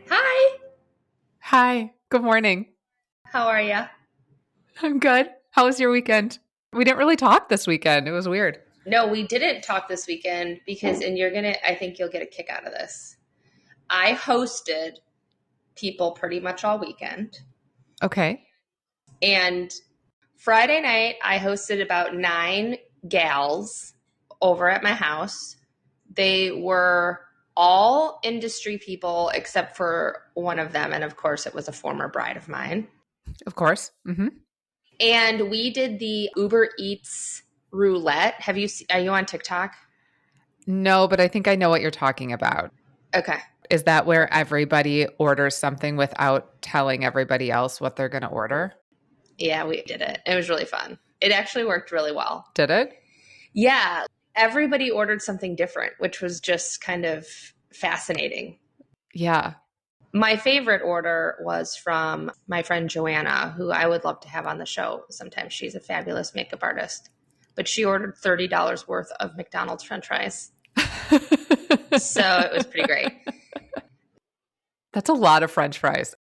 Hi, Hi, good morning. how are you? I'm good. How was your weekend? We didn't really talk this weekend. It was weird. No, we didn't talk this weekend because, and I think you'll get a kick out of this. I hosted people pretty much all weekend. Okay. And Friday night, I hosted about 9 gals over at my house. They were all industry people except for one of them. And of course, it was a former bride of mine. Of course. And we did the Uber Eats roulette. Are you on TikTok? No, but I think I know what you're talking about. Okay. Is that where everybody orders something without telling everybody else what they're going to order? Yeah, we did it. It was really fun. It actually worked really well. Did it? Yeah, everybody ordered something different, which was just kind of fascinating. Yeah. My favorite order was from my friend Joanna, who I would love to have on the show sometime. She's a fabulous makeup artist. But she ordered $30 worth of McDonald's French fries. So it was pretty great. That's a lot of French fries.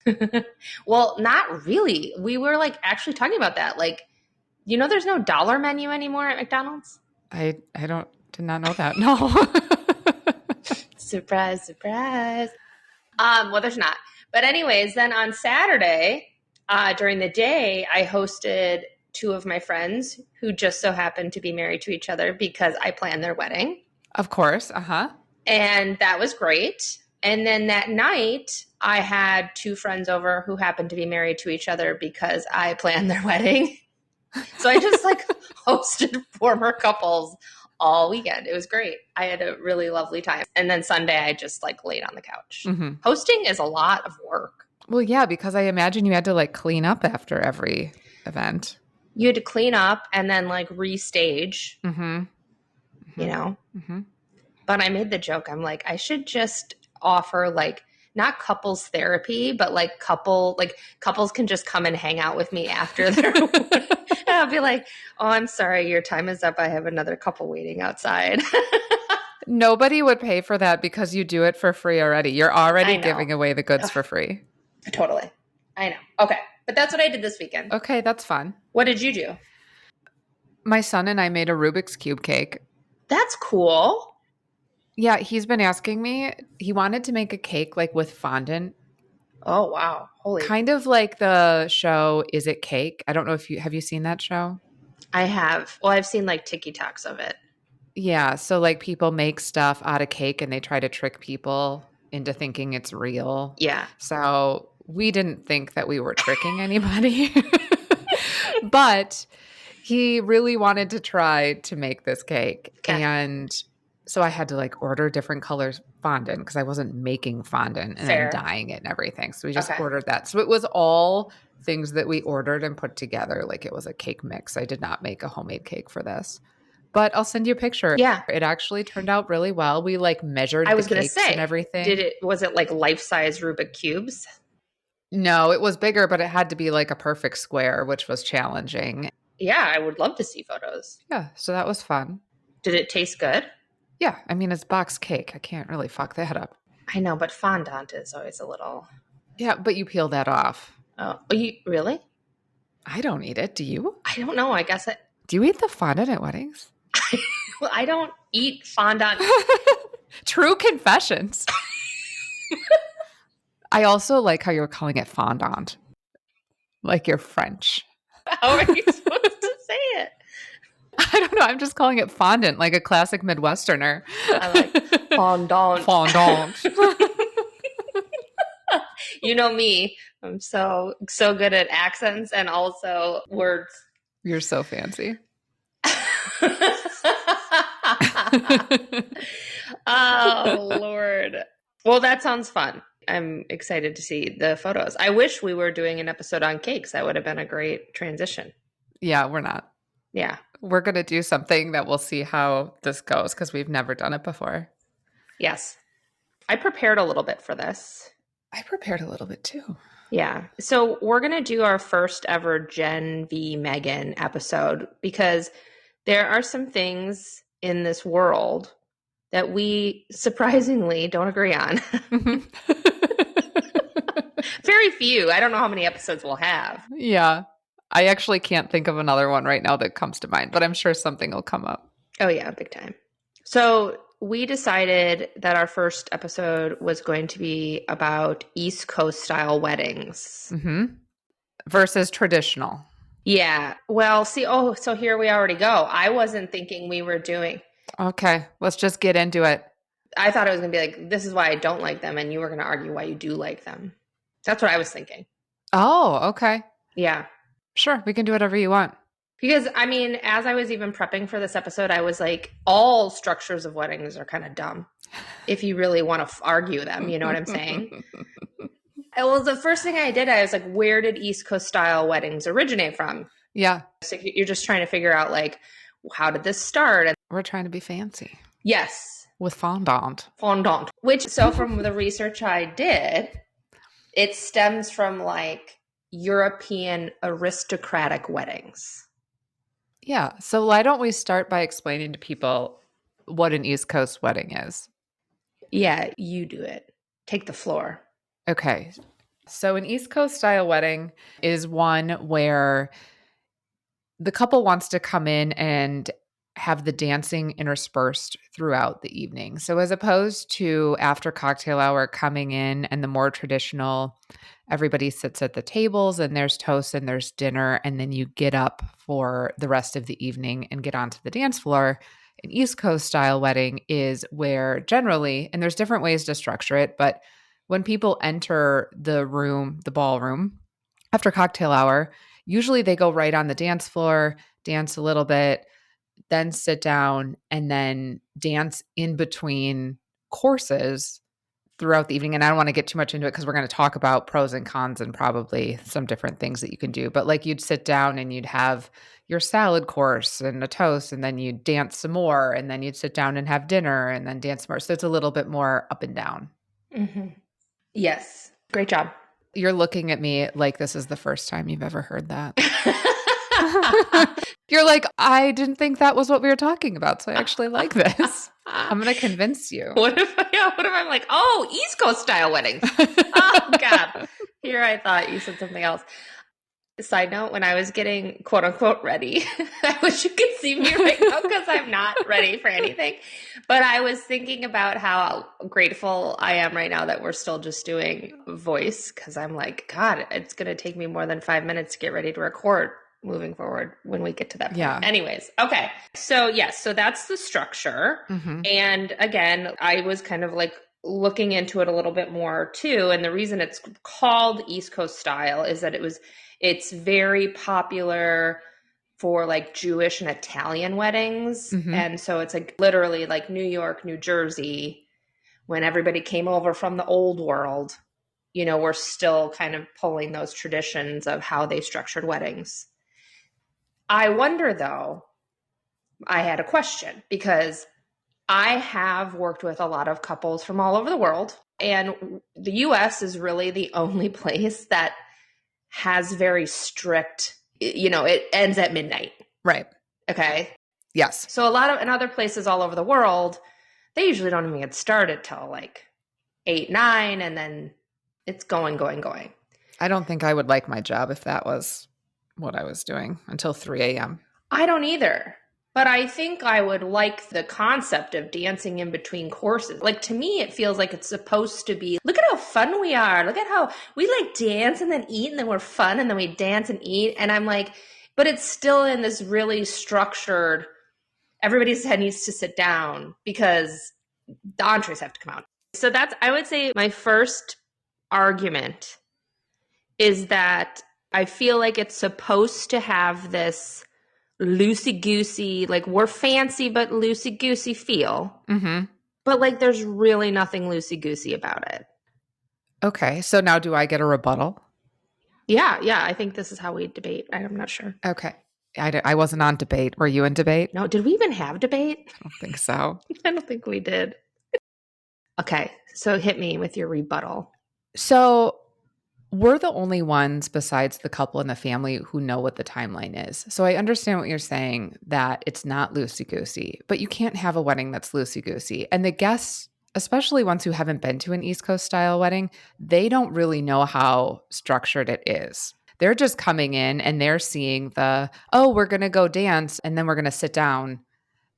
Well, not really. We were actually talking about that. There's no dollar menu anymore at McDonald's? I did not know that. No. Surprise, surprise. Well, there's not. But anyways, then on Saturday, during the day, I hosted two of my friends who just so happened to be married to each other because I planned their wedding. Of course. Uh-huh. And that was great. And then that night, I had two friends over who happened to be married to each other because I planned their wedding. So I just hosted former couples all weekend. It was great. I had a really lovely time. And then Sunday, I just laid on the couch. Mm-hmm. Hosting is a lot of work. Well, yeah, because I imagine you had to clean up after every event. You had to clean up and then restage, Mm-hmm. you know? Mm-hmm. But I made the joke. I'm like, I should just offer not couples therapy, but couples can just come and hang out with me after their and I'll be like, oh, I'm sorry, your time is up. I have another couple waiting outside. Nobody would pay for that because you do it for free already. You're already I know. giving away the goods for free. Totally. I know. Okay. But that's what I did this weekend. Okay, that's fun. What did you do? My son and I made a Rubik's Cube cake. That's cool. Yeah, he's been asking me. He wanted to make a cake with fondant. Oh, wow. Holy. Kind of like the show Is It Cake? I don't know if have you seen that show? I have. Well, I've seen TikToks of it. Yeah, so people make stuff out of cake and they try to trick people into thinking it's real. Yeah. So we didn't think that we were tricking anybody. But he really wanted to try to make this cake. Okay. And so I had to order different colors fondant because I wasn't making fondant and then dyeing it and everything. So we just ordered that. So it was all things that we ordered and put together. It was a cake mix. I did not make a homemade cake for this. But I'll send you a picture. Yeah. It actually turned out really well. We measured the cakes and everything. Was it life-size Rubik cubes? No, it was bigger, but it had to be a perfect square, which was challenging. Yeah, I would love to see photos. Yeah, so that was fun. Did it taste good? Yeah, I mean, it's box cake. I can't really fuck that up. I know, but fondant is always a little... Yeah, but you peel that off. Oh, you really? I don't eat it. Do you? I don't know. I guess Do you eat the fondant at weddings? Well, I don't eat fondant. True confessions. I also like how you're calling it fondant. Like you're French. How are you supposed to say it? I don't know. I'm just calling it fondant, like a classic Midwesterner. I like fondant. Fondant. You know me. I'm so good at accents and also words. You're so fancy. Oh, Lord. Well, that sounds fun. I'm excited to see the photos. I wish we were doing an episode on cakes. That would have been a great transition. Yeah, we're not. Yeah. We're going to do something that we'll see how this goes because we've never done it before. Yes. I prepared a little bit for this. I prepared a little bit too. Yeah. So we're going to do our first ever Jen v. Megan episode because there are some things in this world that we surprisingly don't agree on. Very few. I don't know how many episodes we'll have. Yeah. I actually can't think of another one right now that comes to mind, but I'm sure something will come up. Oh, yeah, big time. So we decided that our first episode was going to be about East Coast style weddings. Versus traditional. Yeah. Well, see, so here we already go. I wasn't thinking we were doing. Okay, let's just get into it. I thought it was going to be like, this is why I don't like them, and you were going to argue why you do like them. That's what I was thinking. Oh, okay. Yeah. Sure, we can do whatever you want. Because, I mean, as I was even prepping for this episode, I was like, all structures of weddings are kind of dumb if you really want to argue them. You know what I'm saying? Well, the first thing I did, I was like, where did East Coast style weddings originate from? Yeah. So you're just trying to figure out, like, how did this start? And we're trying to be fancy. Yes. With fondant. Fondant. Which, so from the research I did, it stems from, like, European aristocratic weddings. Yeah. So why don't we start by explaining to people what an East Coast wedding is? Yeah, you do it. Take the floor. Okay. So an East Coast style wedding is one where the couple wants to come in and have the dancing interspersed throughout the evening. So as opposed to after cocktail hour coming in and the more traditional, everybody sits at the tables and there's toast and there's dinner, and then you get up for the rest of the evening and get onto the dance floor. An East Coast style wedding is where generally, and there's different ways to structure it, but when people enter the room, the ballroom, after cocktail hour, usually they go right on the dance floor, dance a little bit, then sit down and then dance in between courses throughout the evening. And I don't want to get too much into it because we're going to talk about pros and cons and probably some different things that you can do. But like you'd sit down and you'd have your salad course and a toast, and then you'd dance some more, and then you'd sit down and have dinner and then dance more. So it's a little bit more up and down. Mm-hmm. Yes. Great job. You're looking at me like this is the first time you've ever heard that. You're like, I didn't think that was what we were talking about, so I actually like this. I'm going to convince you. What if I'm like, oh, East Coast style weddings? Oh, God. Here I thought you said something else. Side note, when I was getting quote unquote ready, I wish you could see me right now because I'm not ready for anything. But I was thinking about how grateful I am right now that we're still just doing voice, because I'm like, God, it's going to take me more than 5 minutes to get ready to record moving forward when we get to that point. Yeah. Anyways, okay. So yes, so that's the structure. Mm-hmm. And again, I was kind of like looking into it a little bit more too. And the reason it's called East Coast style is that it's very popular for like Jewish and Italian weddings. Mm-hmm. And so it's like literally like New York, New Jersey, when everybody came over from the old world, you know, we're still kind of pulling those traditions of how they structured weddings. I wonder though, I had a question because I have worked with a lot of couples from all over the world, and the US is really the only place that has very strict, you know, it ends at midnight. Right. Okay. Yes. So in other places all over the world, they usually don't even get started till like 8, 9, and then it's going. I don't think I would like my job if that was what I was doing until 3 a.m. I don't either. But I think I would like the concept of dancing in between courses. Like, to me, it feels like it's supposed to be, look at how fun we are. Look at how we like dance and then eat, and then we're fun and then we dance and eat. And I'm like, but it's still in this really structured, everybody's head needs to sit down because the entrees have to come out. So that's, I would say my first argument is that I feel like it's supposed to have this loosey-goosey, like we're fancy but loosey-goosey feel. Mm-hmm. But like there's really nothing loosey-goosey about it. Okay, so now do I get a rebuttal? Yeah, I think this is how we debate. I'm not sure. Okay. I wasn't on debate. Were you in debate? No, did we even have debate? I don't think so. I don't think we did. Okay, so hit me with your rebuttal. So we're the only ones besides the couple and the family who know what the timeline is. So I understand what you're saying, that it's not loosey-goosey, but you can't have a wedding that's loosey-goosey. And the guests, especially ones who haven't been to an East Coast style wedding, they don't really know how structured it is. They're just coming in and they're seeing we're going to go dance and then we're going to sit down.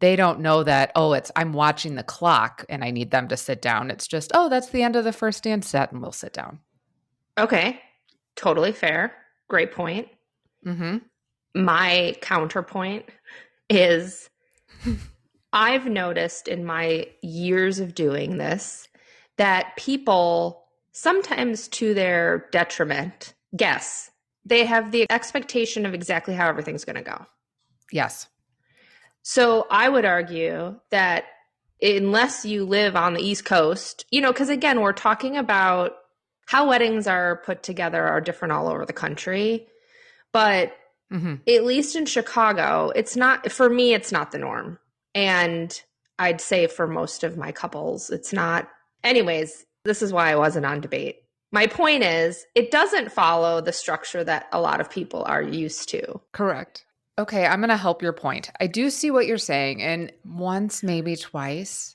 They don't know that, I'm watching the clock and I need them to sit down. It's just, that's the end of the first dance set and we'll sit down. Okay. Totally fair. Great point. Mm-hmm. My counterpoint is I've noticed in my years of doing this that people, sometimes to their detriment, guess they have the expectation of exactly how everything's going to go. Yes. So I would argue that unless you live on the East Coast, because again, we're talking about how weddings are put together are different all over the country. But at least in Chicago, it's not the norm. And I'd say for most of my couples, it's not. Anyways, this is why I wasn't on debate. My point is, it doesn't follow the structure that a lot of people are used to. Correct. Okay, I'm going to help your point. I do see what you're saying. And once, maybe twice,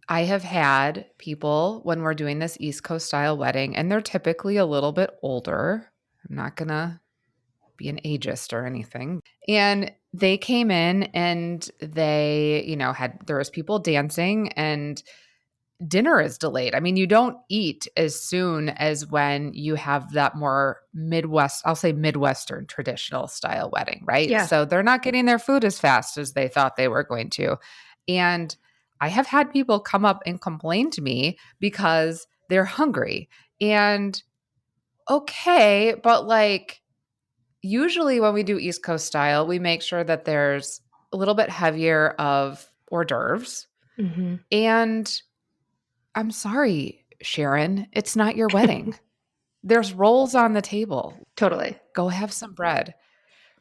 I have had people when we're doing this East Coast style wedding, and they're typically a little bit older. I'm not going to be an ageist or anything. And they came in and they, there was people dancing and dinner is delayed. I mean, you don't eat as soon as when you have that more Midwestern traditional style wedding, right? Yeah. So they're not getting their food as fast as they thought they were going to. And I have had people come up and complain to me because they're hungry. And okay, but usually when we do East Coast style, we make sure that there's a little bit heavier of hors d'oeuvres. Mm-hmm. And I'm sorry, Sharon, it's not your wedding. There's rolls on the table. Totally. Go have some bread.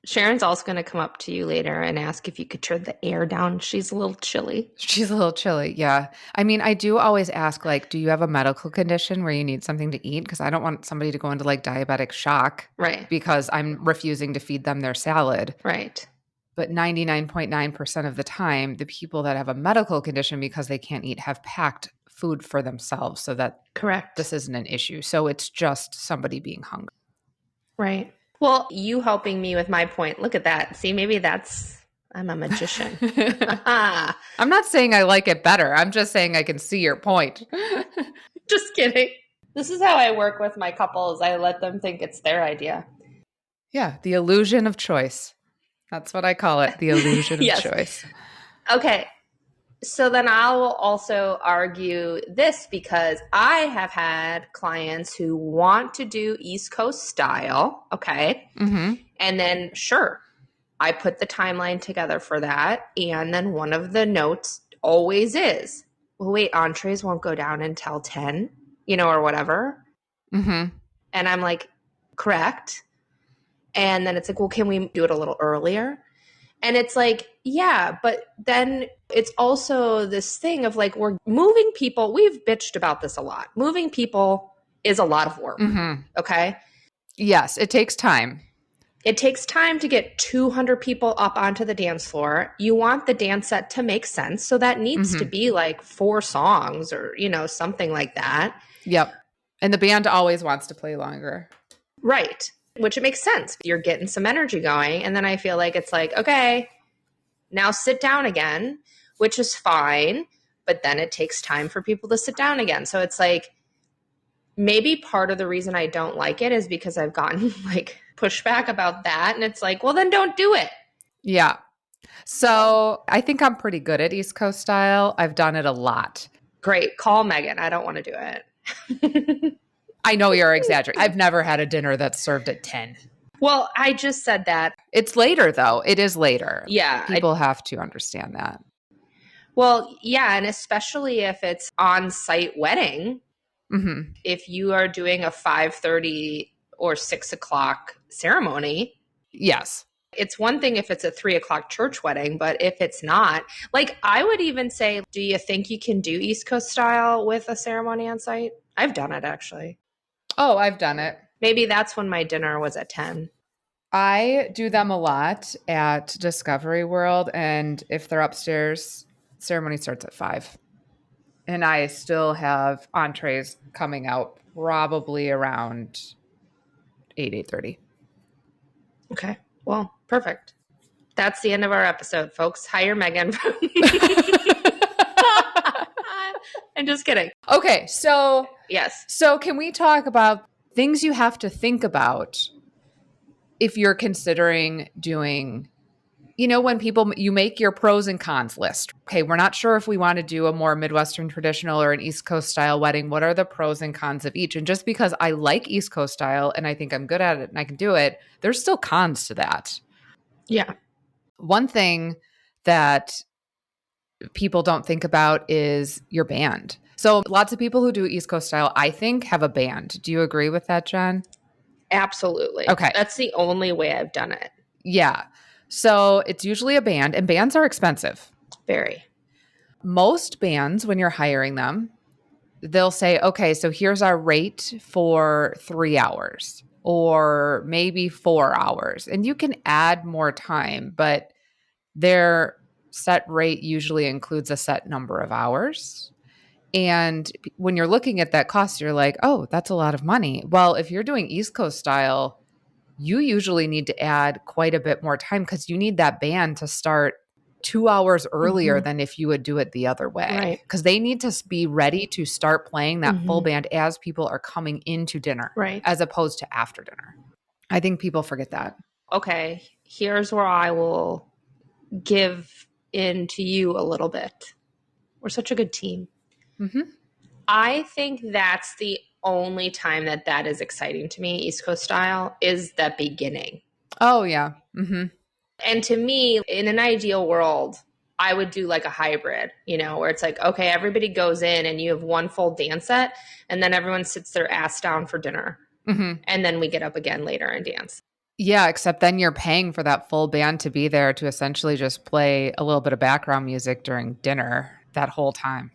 Sharon's also going to come up to you later and ask if you could turn the air down. She's a little chilly. She's a little chilly, yeah. I mean, I do always ask, do you have a medical condition where you need something to eat? Because I don't want somebody to go into diabetic shock. Right. Because I'm refusing to feed them their salad. Right. But 99.9% of the time, the people that have a medical condition because they can't eat have packed food for themselves so that correct, this isn't an issue. So it's just somebody being hungry. Right. Well, you helping me with my point. Look at that. See, maybe I'm a magician. I'm not saying I like it better. I'm just saying I can see your point. Just kidding. This is how I work with my couples. I let them think it's their idea. Yeah. The illusion of choice. That's what I call it. The illusion of choice. Okay. So then I will also argue this because I have had clients who want to do East Coast style. Okay. Mm-hmm. And then, sure, I put the timeline together for that. And then one of the notes always is, well, wait, entrees won't go down until 10, or whatever. Mm-hmm. And I'm like, correct. And then it's like, well, can we do it a little earlier? And it's like, yeah, but then it's also this thing of we're moving people. We've bitched about this a lot. Moving people is a lot of work. Mm-hmm. Okay. Yes. It takes time. It takes time to get 200 people up onto the dance floor. You want the dance set to make sense. So that needs to be 4 songs or, something like that. Yep. And the band always wants to play longer. Right. Which it makes sense. You're getting some energy going. And then I feel like it's okay, now sit down again, which is fine. But then it takes time for people to sit down again. So it's maybe part of the reason I don't like it is because I've gotten pushback about that. And it's well, then don't do it. Yeah. So I think I'm pretty good at East Coast style. I've done it a lot. Great. Call Megan. I don't want to do it. I know you're exaggerating. I've never had a dinner that's served at 10. Well, I just said that. It's later, though. It is later. Yeah. People have to understand that. Well, yeah. And especially if it's on-site wedding, if you are doing a 5:30 or 6 o'clock ceremony. Yes. It's one thing if it's a 3 o'clock church wedding, but if it's not, I would even say, do you think you can do East Coast style with a ceremony on site? I've done it, actually. Oh, I've done it. Maybe that's when my dinner was at 10. I do them a lot at Discovery World, and if they're upstairs, ceremony starts at 5. And I still have entrees coming out probably around 8:30. Okay. Well, perfect. That's the end of our episode, folks. Hire Megan. I'm just kidding. Okay, so yes. So can we talk about things you have to think about if you're considering doing, when you make your pros and cons list. Okay, we're not sure if we want to do a more Midwestern traditional or an East Coast style wedding. What are the pros and cons of each? And just because I like East Coast style and I think I'm good at it and I can do it, there's still cons to that. Yeah. One thing that people don't think about is your band. So lots of people who do East Coast style, I think, have a band. Do you agree with that, Jen? Absolutely. Okay. That's the only way I've done it. Yeah. So it's usually a band, and bands are expensive. Very. Most bands, when you're hiring them, they'll say, okay, so here's our rate for 3 hours or maybe 4 hours. And you can add more time, but their set rate usually includes a set number of hours. And when you're looking at that cost, you're like, oh, that's a lot of money. Well, if you're doing East Coast style, you usually need to add quite a bit more time because you need that band to start 2 hours earlier than if you would do it the other way. Because they need to be ready to start playing that full band as people are coming into dinner, as opposed to after dinner. I think people forget that. Okay, here's where I will give in to you a little bit. We're such a good team. I think that's the only time that is exciting to me, East Coast style, is the beginning. Oh, yeah. And to me, in an ideal world, I would do like a hybrid, where it's like, okay, everybody goes in and you have one full dance set, and then everyone sits their ass down for dinner. And then we get up again later and dance. Yeah, except then you're paying for that full band to be there to essentially just play a little bit of background music during dinner that whole time.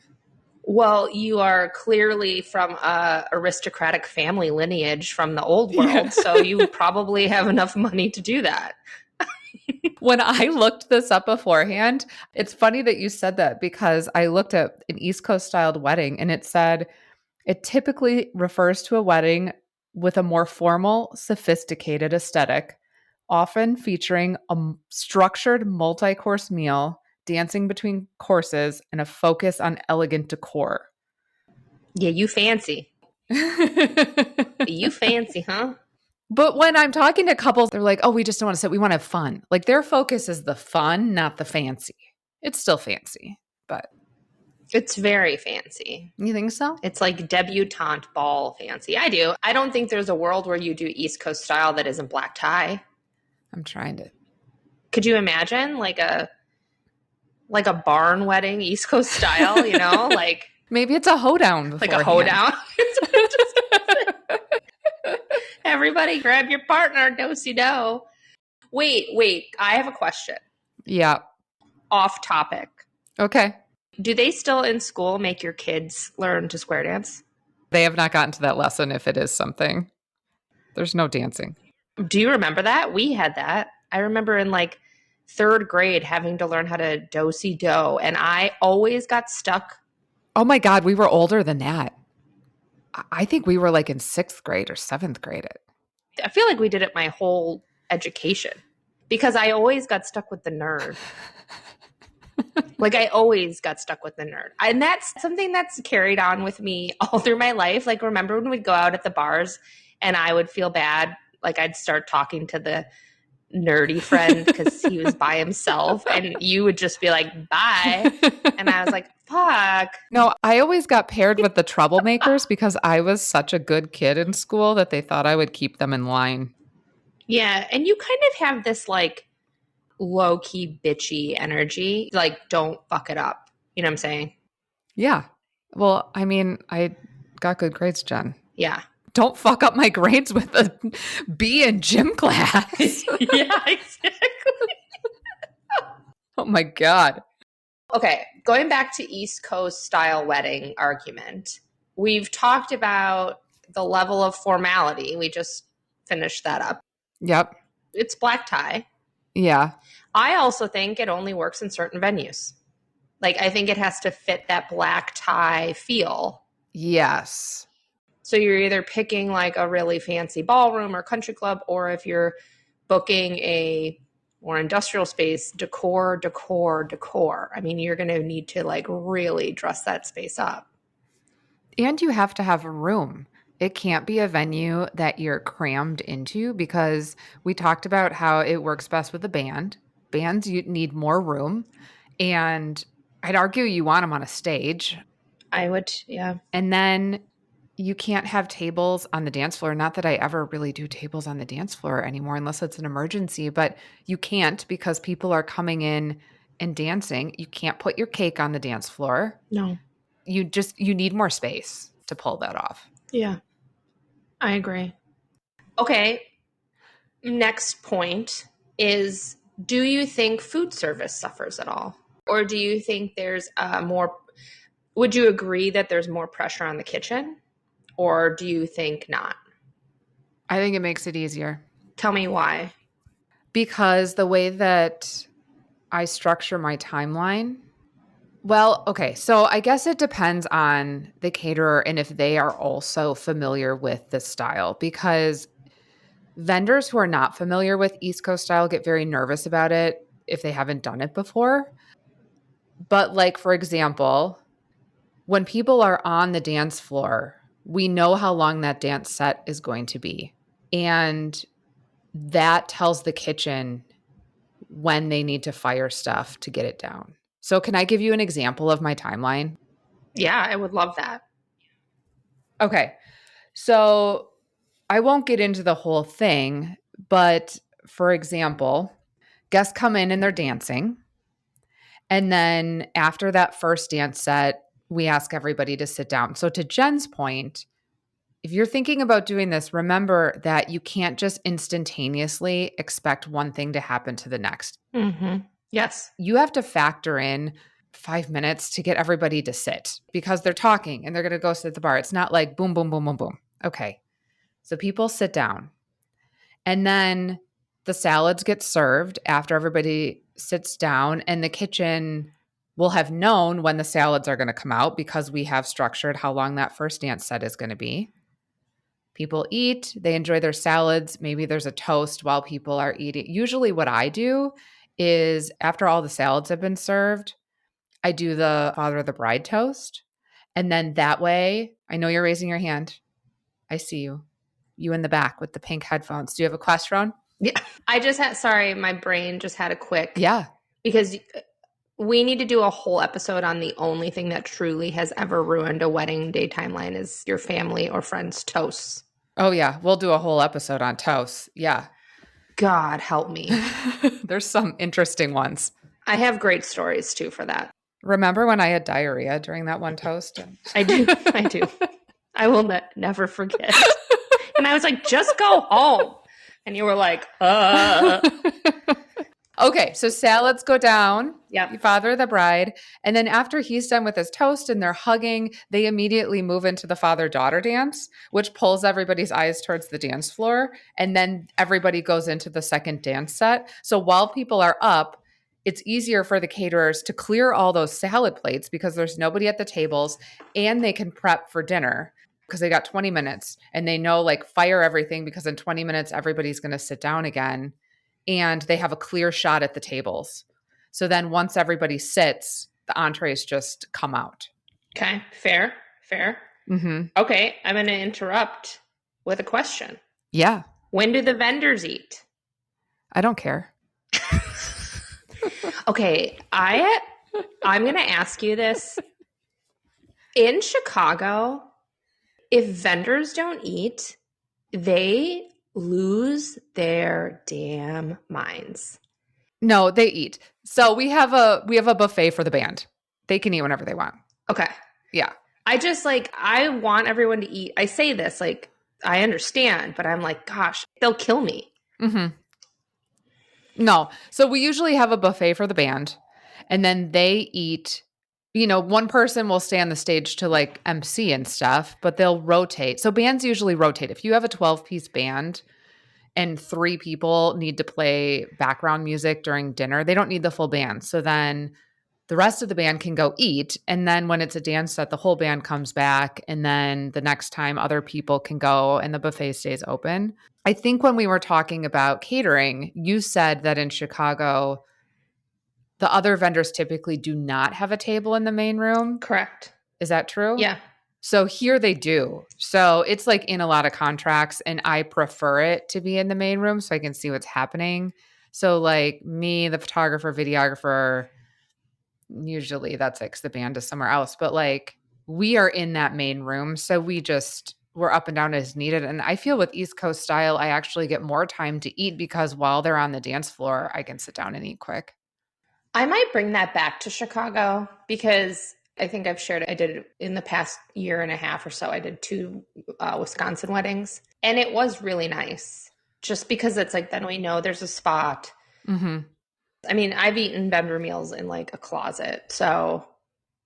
Well, you are clearly from a aristocratic family lineage from the old world, so you probably have enough money to do that. When I looked this up beforehand, it's funny that you said that because I looked at an East Coast styled wedding and it said it typically refers to a wedding with a more formal, sophisticated aesthetic, often featuring a structured multi-course meal, dancing between courses, and a focus on elegant decor. Yeah, you fancy. You fancy, huh? But when I'm talking to couples, they're like, oh, we just don't want to sit. We want to have fun. Like their focus is the fun, not the fancy. It's still fancy, but. It's very fancy. You think so? It's like debutante ball fancy. I do. I don't think there's a world where you do East Coast style that isn't black tie. I'm trying to. Could you imagine like a barn wedding, East Coast style, like. Maybe it's a hoedown. Like a hoedown. Everybody grab your partner, do-si-do. Wait. I have a question. Yeah. Off topic. Okay. Do they still in school make your kids learn to square dance? They have not gotten to that lesson if it is something. There's no dancing. Do you remember that? We had that. I remember in like 3rd grade having to learn how to do-si-do, and I always got stuck. Oh my God, we were older than that. I think we were like in 6th grade or 7th grade. I feel like we did it my whole education because I always got stuck with the nerd. Like I always got stuck with the nerd. And that's something that's carried on with me all through my life. Like remember when we'd go out at the bars and I would feel bad. Like I'd start talking to the nerdy friend because he was by himself and you would just be like, bye. And I was like, fuck. No, I always got paired with the troublemakers because I was such a good kid in school that they thought I would keep them in line. Yeah. And you kind of have this like low-key bitchy energy. Like, don't fuck it up. You know what I'm saying? Yeah. Well, I mean, I got good grades, Jen. Yeah. Don't fuck up my grades with a B in gym class. Yeah, exactly. Oh my God. Okay, going back to East Coast style wedding argument. We've talked about the level of formality. We just finished that up. Yep. It's black tie. Yeah. I also think it only works in certain venues. Like, I think it has to fit that black tie feel. Yes. So you're either picking like a really fancy ballroom or country club, or if you're booking a more industrial space, decor. I mean, you're going to need to like really dress that space up. And you have to have room. It can't be a venue that you're crammed into, because we talked about how it works best with a band. Bands, you need more room. And I'd argue you want them on a stage. I would, yeah. And then you can't have tables on the dance floor. Not that I ever really do tables on the dance floor anymore unless it's an emergency, but you can't, because people are coming in and dancing. You can't put your cake on the dance floor. No. You need more space to pull that off. Yeah, I agree. Okay. Next point is, do you think food service suffers at all? Or do you think there's would you agree that there's more pressure on the kitchen? Or do you think not? I think it makes it easier. Tell me why. Because the way that I structure my timeline, well, okay, so I guess it depends on the caterer and if they are also familiar with this style, because vendors who are not familiar with East Coast style get very nervous about it if they haven't done it before. But like, for example, when people are on the dance floor, we know how long that dance set is going to be. And that tells the kitchen when they need to fire stuff to get it down. So can I give you an example of my timeline? Yeah, I would love that. Okay. So I won't get into the whole thing, but for example, guests come in and they're dancing. And then after that first dance set, we ask everybody to sit down. So to Jen's point, if you're thinking about doing this, remember that you can't just instantaneously expect one thing to happen to the next. Mm-hmm. Yes. You have to factor in 5 minutes to get everybody to sit, because they're talking and they're going to go sit at the bar. It's not like boom, boom, boom, boom, boom. Okay. So people sit down, and then the salads get served after everybody sits down, and the kitchen will have known when the salads are going to come out because we have structured how long that first dance set is going to be. People eat, they enjoy their salads. Maybe there's a toast while people are eating. Usually what I do is, after all the salads have been served, I do the father of the bride toast. And then that way, I know you're raising your hand. I see you. You in the back with the pink headphones. Do you have a question? Yeah. I just had, sorry, my brain just had a quick. Yeah. Because we need to do a whole episode on the only thing that truly has ever ruined a wedding day timeline is your family or friends' toasts. Oh, yeah. We'll do a whole episode on toasts. Yeah. God help me. There's some interesting ones. I have great stories too for that. Remember when I had diarrhea during that one toast? I do. I do. I will never forget. And I was like, just go home. And you were like, Okay, so salads go down. Yeah. You father the bride. And then after he's done with his toast and they're hugging, they immediately move into the father-daughter dance, which pulls everybody's eyes towards the dance floor. And then everybody goes into the second dance set. So while people are up, it's easier for the caterers to clear all those salad plates because there's nobody at the tables, and they can prep for dinner because they got 20 minutes and they know, like, fire everything because in 20 minutes, everybody's going to sit down again. And they have a clear shot at the tables. So then once everybody sits, the entrees just come out. Okay. Fair. Mm-hmm. Okay. I'm going to interrupt with a question. Yeah. When do the vendors eat? I don't care. Okay. I'm going to ask you this. In Chicago, if vendors don't eat, they lose their damn minds. No, they eat. So we have a buffet for the band. They can eat whenever they want. Okay. Yeah. I want everyone to eat. I say this, like, I understand, but I'm like, gosh, they'll kill me. Mm-hmm. No. So we usually have a buffet for the band, and then they eat one person will stay on the stage to like MC and stuff, but they'll rotate. So bands usually rotate. If you have a 12-piece band and 3 people need to play background music during dinner, they don't need the full band. So then the rest of the band can go eat. And then when it's a dance set, the whole band comes back. And then the next time other people can go and the buffet stays open. I think when we were talking about catering, you said that in Chicago, the other vendors typically do not have a table in the main room. Correct. Is that true? Yeah. So here they do. So it's like in a lot of contracts, and I prefer it to be in the main room so I can see what's happening. So like me, the photographer, videographer, usually that's like 'cause the band is somewhere else, but like we are in that main room. So we're up and down as needed. And I feel with East Coast style, I actually get more time to eat because while they're on the dance floor, I can sit down and eat quick. I might bring that back to Chicago because I think I've shared, I did in the past year and a half or so, I did 2 Wisconsin weddings, and it was really nice just because it's like, then we know there's a spot. Mm-hmm. I mean, I've eaten vendor meals in like a closet, so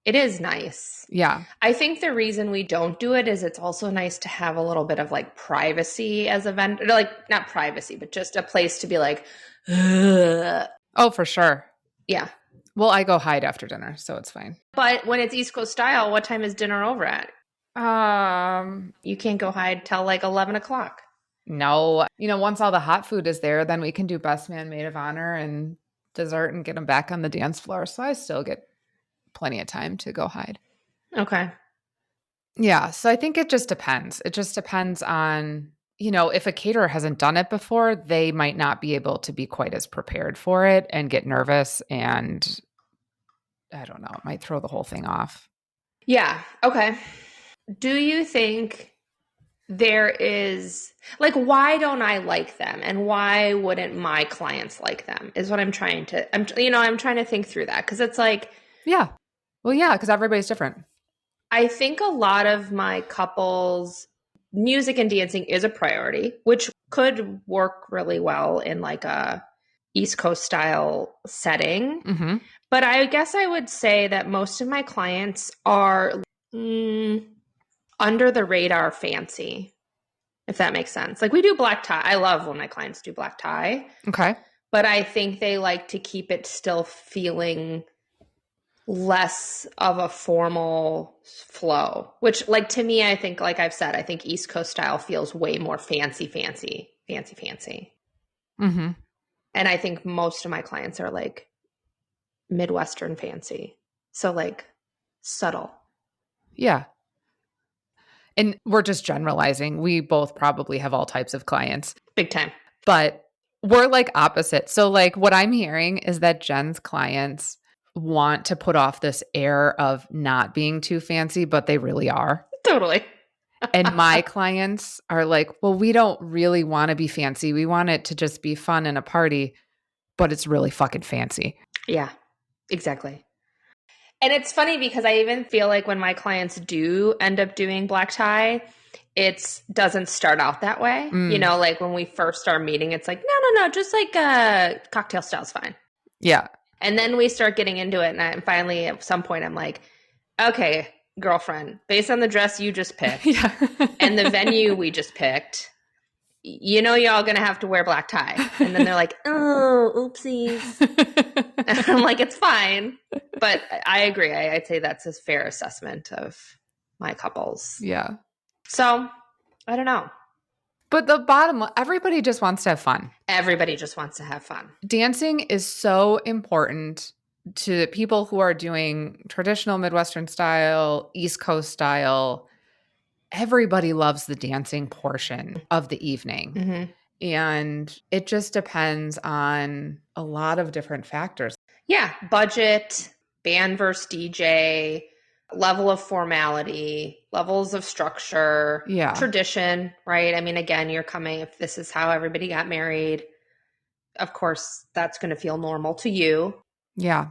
it is nice. Yeah. I think the reason we don't do it is it's also nice to have a little bit of like privacy as a vendor, like not privacy, but just a place to be like, ugh. Oh, for sure. Yeah. Well, I go hide after dinner, so it's fine. But when it's East Coast style, what time is dinner over at? You can't go hide till like 11 o'clock. No. Once all the hot food is there, then we can do best man, maid of honor, and dessert and get them back on the dance floor. So I still get plenty of time to go hide. Okay. Yeah. So I think it just depends. It just depends on, if a caterer hasn't done it before, they might not be able to be quite as prepared for it and get nervous, and I don't know, it might throw the whole thing off. Yeah. Okay. Do you think there is like, why don't I like them, and why wouldn't my clients like them is what I'm trying to think through that, because it's like, yeah, well, yeah, because everybody's different. I think a lot of my couples, music and dancing is a priority, which could work really well in like a East Coast style setting. Mm-hmm. But I guess I would say that most of my clients are under the radar fancy, if that makes sense. Like we do black tie. I love when my clients do black tie. Okay. But I think they like to keep it still feeling less of a formal flow, which like to me, I think, like I've said, I think East Coast style feels way more fancy. Mm-hmm. And I think most of my clients are like Midwestern fancy. So like subtle. Yeah. And we're just generalizing. We both probably have all types of clients. Big time. But we're like opposite. So like what I'm hearing is that Jen's clients want to put off this air of not being too fancy, but they really are. Totally. And my clients are like, well, we don't really want to be fancy. We want it to just be fun and a party, but it's really fucking fancy. Yeah, exactly. And it's funny because I even feel like when my clients do end up doing black tie, it doesn't start out that way. Like when we first start meeting, it's like, no, just like cocktail style's fine. Yeah. And then we start getting into it. And finally, at some point, I'm like, okay, girlfriend, based on the dress you just picked and the venue we just picked, y'all going to have to wear black tie. And then they're like, oh, oopsies. And I'm like, it's fine. But I agree. I'd say that's a fair assessment of my couples. Yeah. So I don't know. But the bottom line, everybody just wants to have fun. Everybody just wants to have fun. Dancing is so important to people who are doing traditional Midwestern style, East Coast style. Everybody loves the dancing portion of the evening. Mm-hmm. And it just depends on a lot of different factors. Yeah. Budget, band versus DJ, level of formality, levels of structure, tradition, right? I mean, again, you're coming, if this is how everybody got married, of course, that's going to feel normal to you. Yeah.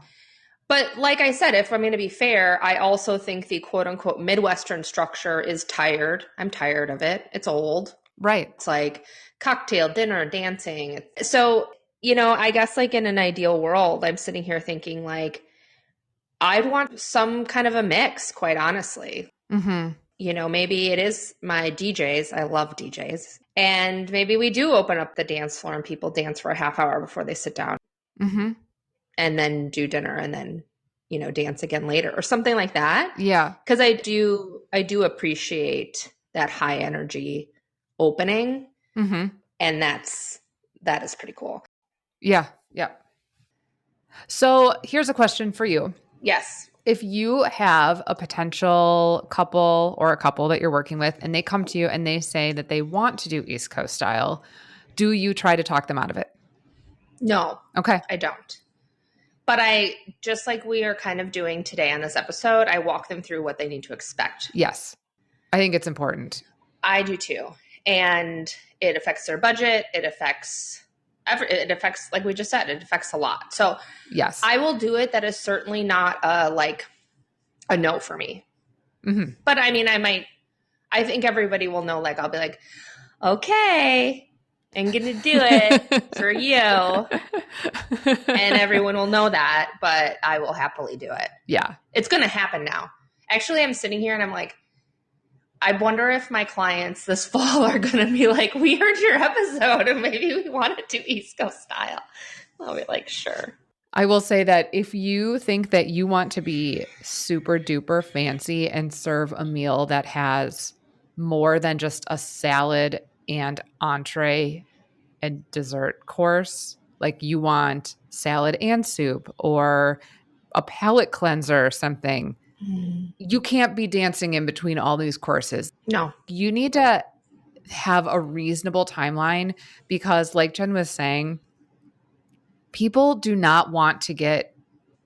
But like I said, if I'm going to be fair, I also think the quote unquote Midwestern structure is tired. I'm tired of it. It's old. Right. It's like cocktail, dinner, dancing. So, I guess like in an ideal world, I'm sitting here thinking like, I'd want some kind of a mix, quite honestly. Mm-hmm. Maybe it is my DJs. I love DJs. And maybe we do open up the dance floor and people dance for a half hour before they sit down. Mm-hmm. And then do dinner and then, dance again later or something like that. Yeah. Because I do appreciate that high energy opening. Mm-hmm. And that is pretty cool. Yeah. Yeah. So here's a question for you. Yes. If you have a potential couple or a couple that you're working with and they come to you and they say that they want to do East Coast style, do you try to talk them out of it? No. Okay. I don't. But just like we are kind of doing today on this episode, I walk them through what they need to expect. Yes. I think it's important. I do too. And it affects their budget. It affects, like we just said, it affects a lot. So yes, I will do it. That is certainly not a no for me. Mm-hmm. But I mean, I think everybody will know, like, I'll be like, okay, I'm going to do it for you. And everyone will know that, but I will happily do it. Yeah. It's going to happen now. Actually, I'm sitting here and I'm like, I wonder if my clients this fall are going to be like, we heard your episode and maybe we want to do East Coast style. I'll be like, sure. I will say that if you think that you want to be super duper fancy and serve a meal that has more than just a salad and entree and dessert course, like you want salad and soup or a palate cleanser or something, you can't be dancing in between all these courses. No. You need to have a reasonable timeline because, like Jen was saying, people do not want to get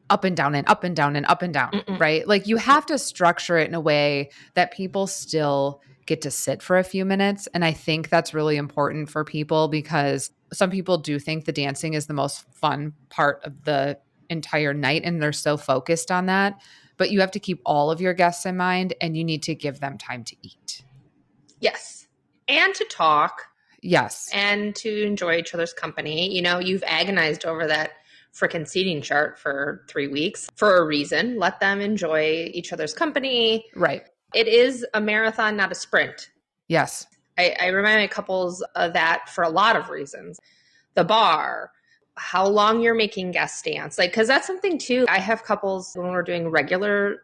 up and down and up and down and up and down, right? Like you have to structure it in a way that people still get to sit for a few minutes. And I think that's really important for people because some people do think the dancing is the most fun part of the entire night and they're so focused on that. But you have to keep all of your guests in mind and you need to give them time to eat. Yes. And to talk. Yes. And to enjoy each other's company. You've agonized over that freaking seating chart for 3 weeks for a reason. Let them enjoy each other's company. Right. It is a marathon, not a sprint. Yes. I remind my couples of that for a lot of reasons. The bar, how long you're making guests dance. Like, because that's something too. I have couples when we're doing regular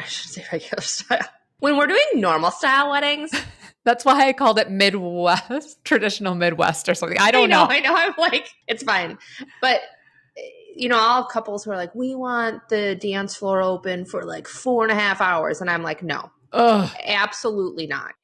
style. When we're doing normal style weddings. That's why I called it Midwest, traditional Midwest or something. I don't know. I know. I'm like, it's fine. But, I'll have couples who are like, we want the dance floor open for like 4.5 hours. And I'm like, no, absolutely not.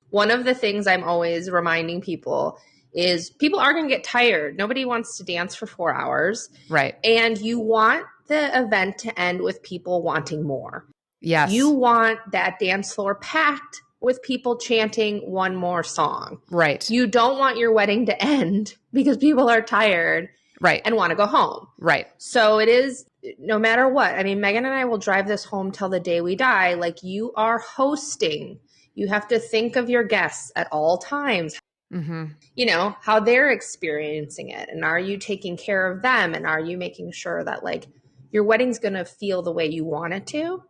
One of the things I'm always reminding people is people are going to get tired. Nobody wants to dance for 4 hours. Right. And you want the event to end with people wanting more. Yes. You want that dance floor packed with people chanting one more song. Right. You don't want your wedding to end because people are tired. Right. And want to go home. Right. So it is, no matter what. I mean, Megan and I will drive this home till the day we die. Like, you are hosting. You have to think of your guests at all times. Mm-hmm. How they're experiencing it. And are you taking care of them? And are you making sure that like your wedding's going to feel the way you want it to?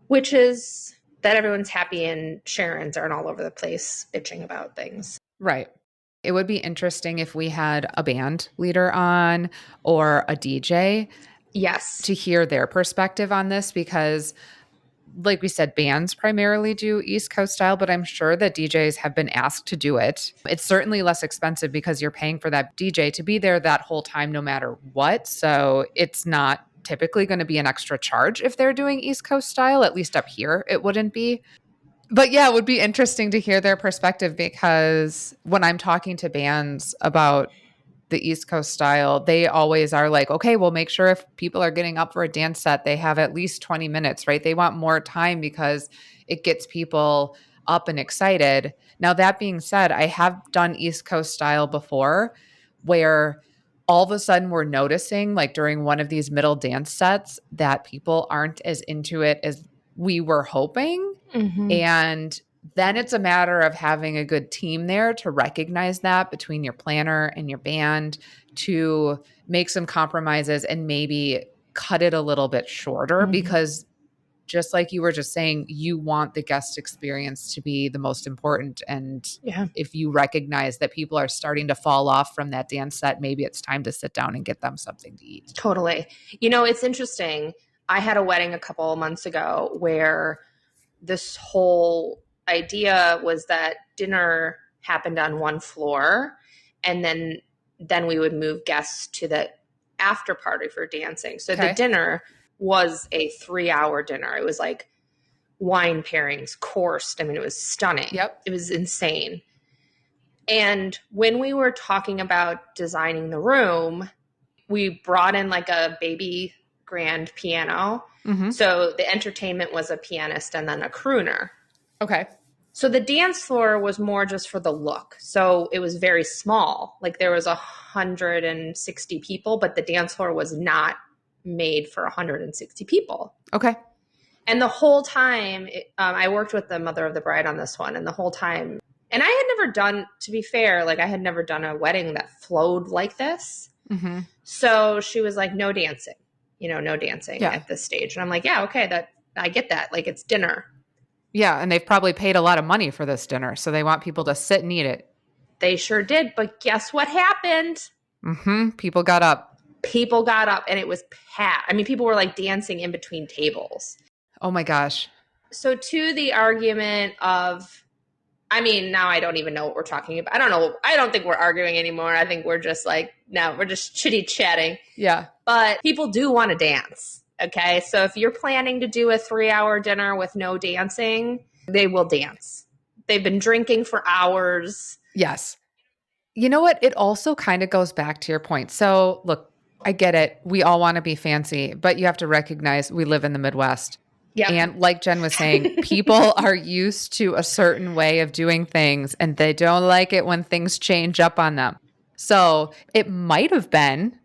Which is that everyone's happy and Sharons aren't all over the place bitching about things. Right. It would be interesting if we had a band leader on or a DJ. Yes. To hear their perspective on this because like we said, bands primarily do East Coast style, but I'm sure that DJs have been asked to do it. It's certainly less expensive because you're paying for that DJ to be there that whole time no matter what. So it's not typically going to be an extra charge if they're doing East Coast style, at least up here it wouldn't be. But yeah, it would be interesting to hear their perspective because when I'm talking to bands about the East Coast style, they always are like, okay, well, make sure if people are getting up for a dance set, they have at least 20 minutes, right? They want more time because it gets people up and excited. Now, that being said, I have done East Coast style before where all of a sudden we're noticing like during one of these middle dance sets that people aren't as into it as we were hoping. Mm-hmm. And then it's a matter of having a good team there to recognize that between your planner and your band to make some compromises and maybe cut it a little bit shorter because just like you were just saying, you want the guest experience to be the most important. And if you recognize that people are starting to fall off from that dance set, maybe it's time to sit down and get them something to eat. Totally. You know, it's interesting. I had a wedding a couple of months ago where this whole idea was that dinner happened on one floor, and then we would move guests to the after party for dancing. So the dinner was a 3-hour dinner. It was like wine pairings, coursed. I mean, it was stunning. Yep. It was insane. And when we were talking about designing the room, we brought in like a baby grand piano. So the entertainment was a pianist and then a crooner. Okay. So the dance floor was more just for the look. So it was very small. Like there was 160 people, but the dance floor was not made for 160 people. Okay. And the whole time, I worked with the mother of the bride on this one. And the whole time, and I had never done, to be fair, like I had never done a wedding that flowed like this. So she was like, no dancing, no dancing at this stage. And I'm like, yeah, okay, I get that. Like it's dinner. Yeah. And they've probably paid a lot of money for this dinner. So they want people to sit and eat it. They sure did. But guess what happened? People got up. And it was packed. I mean, people were like dancing in between tables. Oh my gosh. So to the argument of, I mean, now I don't even know what we're talking about. I don't know. I don't think we're arguing anymore. I think we're just like, no, we're just chitty chatting. Yeah. But people do want to dance. Okay. So if you're planning to do a 3-hour dinner with no dancing, they will dance. They've been drinking for hours. Yes. You know what? It also kind of goes back to your point. So look, I get it. We all want to be fancy, but you have to recognize we live in the Midwest. Yeah. And like Jen was saying, people are used to a certain way of doing things and they don't like it when things change up on them. So it might have been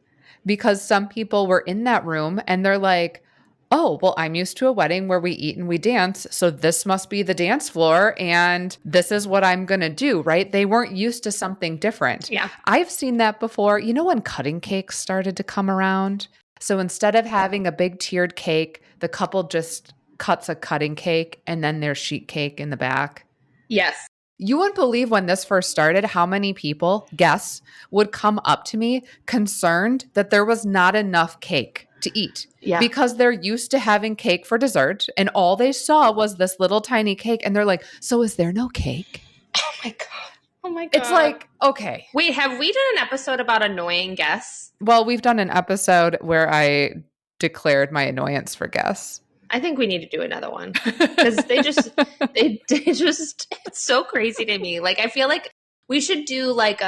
because some people were in that room and they're like, oh, well, I'm used to a wedding where we eat and we dance. So this must be the dance floor and this is what I'm going to do, right? They weren't used to something different. Yeah. I've seen that before. You know, when cutting cakes started to come around? So instead of having a big tiered cake, the couple just cuts a cutting cake and then there's sheet cake in the back. Yes. You wouldn't believe when this first started how many people, guests, would come up to me concerned that there was not enough cake to eat. Yeah. Because they're used to having cake for dessert and all they saw was this little tiny cake and they're like, so is there no cake? Oh my God. Oh my God. It's like, okay. Wait, have we done an episode about annoying guests? Well, we've done an episode where I declared my annoyance for guests. I think we need to do another one because they just, it's so crazy to me. Like, I feel like we should do like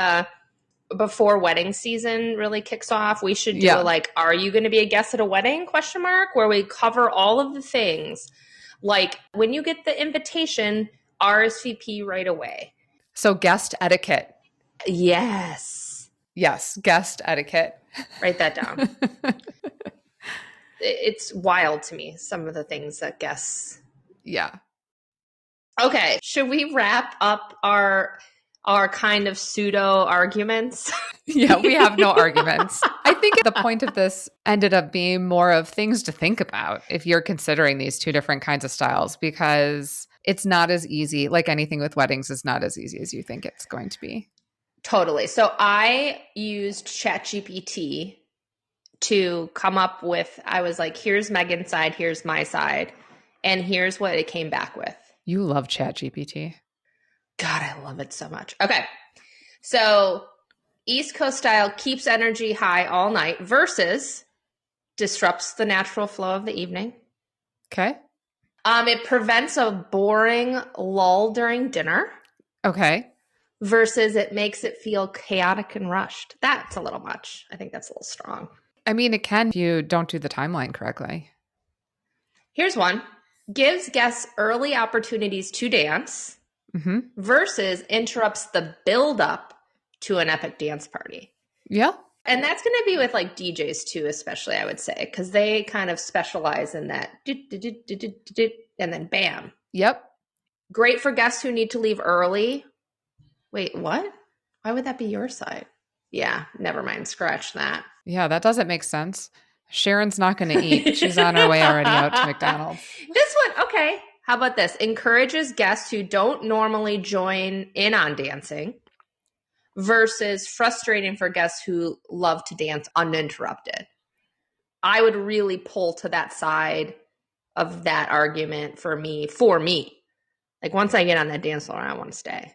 before wedding season really kicks off, we should do like, are you going to be a guest at a wedding ? Where we cover all of the things. Like when you get the invitation, RSVP right away. So guest etiquette. Yes. Yes. Guest etiquette. Write that down. It's wild to me, some of the things that guests. Yeah. Okay. Should we wrap up our kind of pseudo arguments? Yeah, we have no arguments. I think the point of this ended up being more of things to think about if you're considering these two different kinds of styles, because it's not as easy. Like anything with weddings is not as easy as you think it's going to be. Totally. So I used ChatGPT to come up with, I was like, here's Megan's side, here's my side, and here's what it came back with. You love ChatGPT. God, I love it so much. Okay. So East Coast style keeps energy high all night versus disrupts the natural flow of the evening. Okay. It prevents a boring lull during dinner. Okay. Versus it makes it feel chaotic and rushed. That's a little much. I think that's a little strong. I mean, it can if you don't do the timeline correctly. Here's one. Gives guests early opportunities to dance versus interrupts the build-up to an epic dance party. Yeah. And that's going to be with like DJs too, especially, I would say, because they kind of specialize in that. And then bam. Yep. Great for guests who need to leave early. Wait, what? Why would that be your side? Yeah, never mind. Scratch that. Yeah, that doesn't make sense. Sharon's not going to eat. She's on her way already out to McDonald's. This one, okay. How about this? Encourages guests who don't normally join in on dancing versus frustrating for guests who love to dance uninterrupted. I would really pull to that side of that argument for me. Like once I get on that dance floor, I want to stay.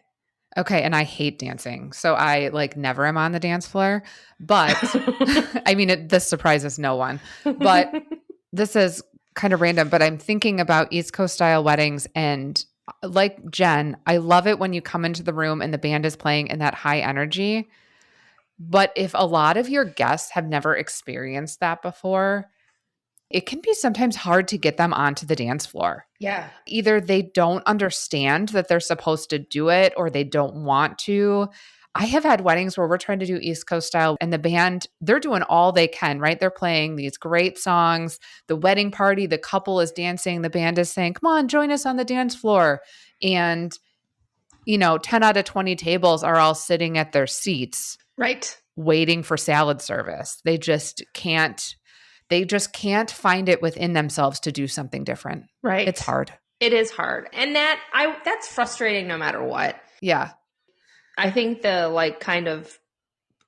Okay. And I hate dancing. So I like never am on the dance floor, but I mean, this surprises no one, but this is kind of random, but I'm thinking about East Coast style weddings, and like Jen, I love it when you come into the room and the band is playing in that high energy. But if a lot of your guests have never experienced that before, it can be sometimes hard to get them onto the dance floor. Yeah. Either they don't understand that they're supposed to do it or they don't want to. I have had weddings where we're trying to do East Coast style and the band, they're doing all they can, right? They're playing these great songs. The wedding party, the couple is dancing. The band is saying, come on, join us on the dance floor. And, 10 out of 20 tables are all sitting at their seats. Right. Waiting for salad service. They just can't find it within themselves to do something different. Right. It's hard. It is hard. And that's frustrating no matter what. Yeah. I think the kind of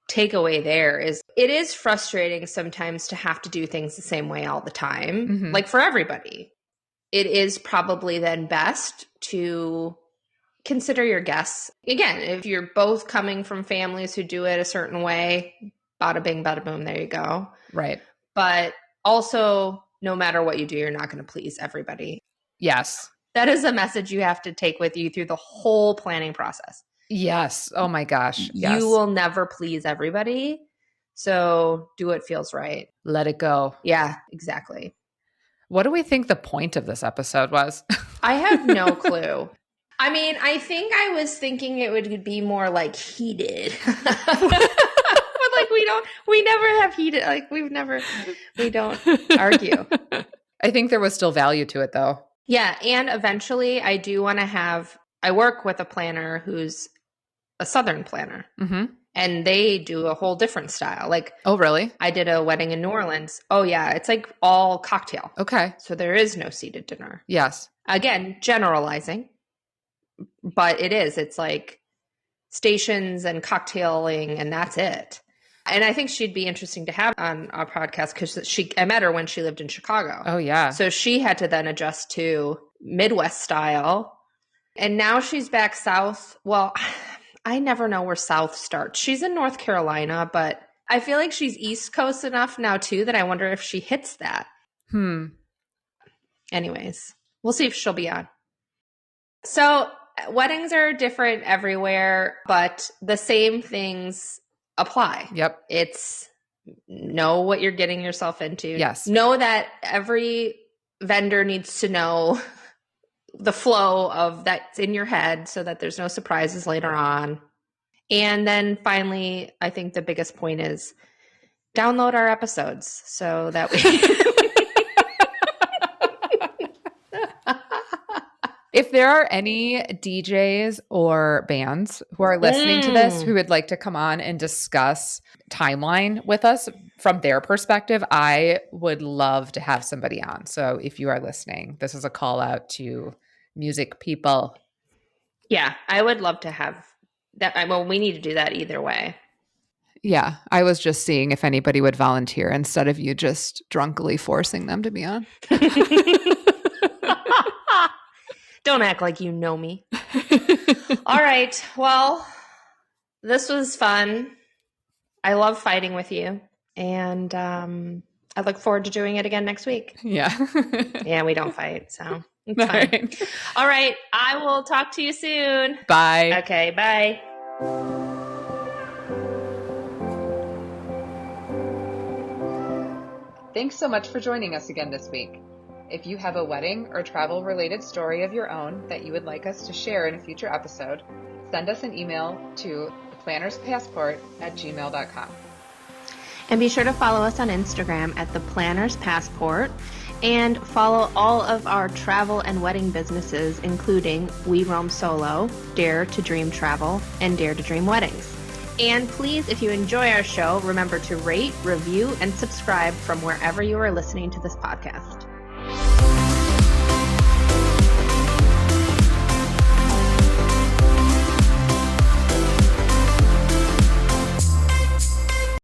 takeaway there is it is frustrating sometimes to have to do things the same way all the time, like for everybody. It is probably then best to consider your guests. Again, if you're both coming from families who do it a certain way, bada bing, bada boom, there you go. Right. But also, no matter what you do, you're not going to please everybody. Yes. That is a message you have to take with you through the whole planning process. Yes. Oh my gosh. Yes. You will never please everybody. So do what feels right. Let it go. Yeah, exactly. What do we think the point of this episode was? I have no clue. I mean, I think I was thinking it would be more like heated. But we never have heated. We don't argue. I think there was still value to it though. Yeah. And eventually I do want to I work with a planner who's a Southern planner. And they do a whole different style. Oh, really? I did a wedding in New Orleans. Oh, yeah. It's like all cocktail. Okay. So there is no seated dinner. Yes. Again, generalizing. But it is. It's like stations and cocktailing, and that's it. And I think she'd be interesting to have on our podcast because I met her when she lived in Chicago. Oh, yeah. So she had to then adjust to Midwest style. And now she's back south. Well, I never know where south starts. She's in North Carolina, but I feel like she's East Coast enough now too that I wonder if she hits that. Anyways, we'll see if she'll be on. So weddings are different everywhere, but the same things apply. Yep. It's know what you're getting yourself into. Yes. Know that every vendor needs to know the flow of that's in your head so that there's no surprises later on. And then finally, I think the biggest point is download our episodes so that we If there are any DJs or bands who are listening to this who would like to come on and discuss timeline with us from their perspective, I would love to have somebody on. So if you are listening, this is a call out to music people. Yeah, I would love to have that. Well, we need to do that either way. Yeah, I was just seeing if anybody would volunteer instead of you just drunkly forcing them to be on. Don't act like you know me. All right. Well, this was fun. I love fighting with you. And I look forward to doing it again next week. Yeah. Yeah, we don't fight, so it's fine. Right. All right. I will talk to you soon. Bye. Okay, bye. Thanks so much for joining us again this week. If you have a wedding or travel-related story of your own that you would like us to share in a future episode, send us an email to theplannerspassport@gmail.com. And be sure to follow us on Instagram at The Planner's Passport and follow all of our travel and wedding businesses, including We Roam Solo, Dare to Dream Travel, and Dare to Dream Weddings. And please, if you enjoy our show, remember to rate, review, and subscribe from wherever you are listening to this podcast.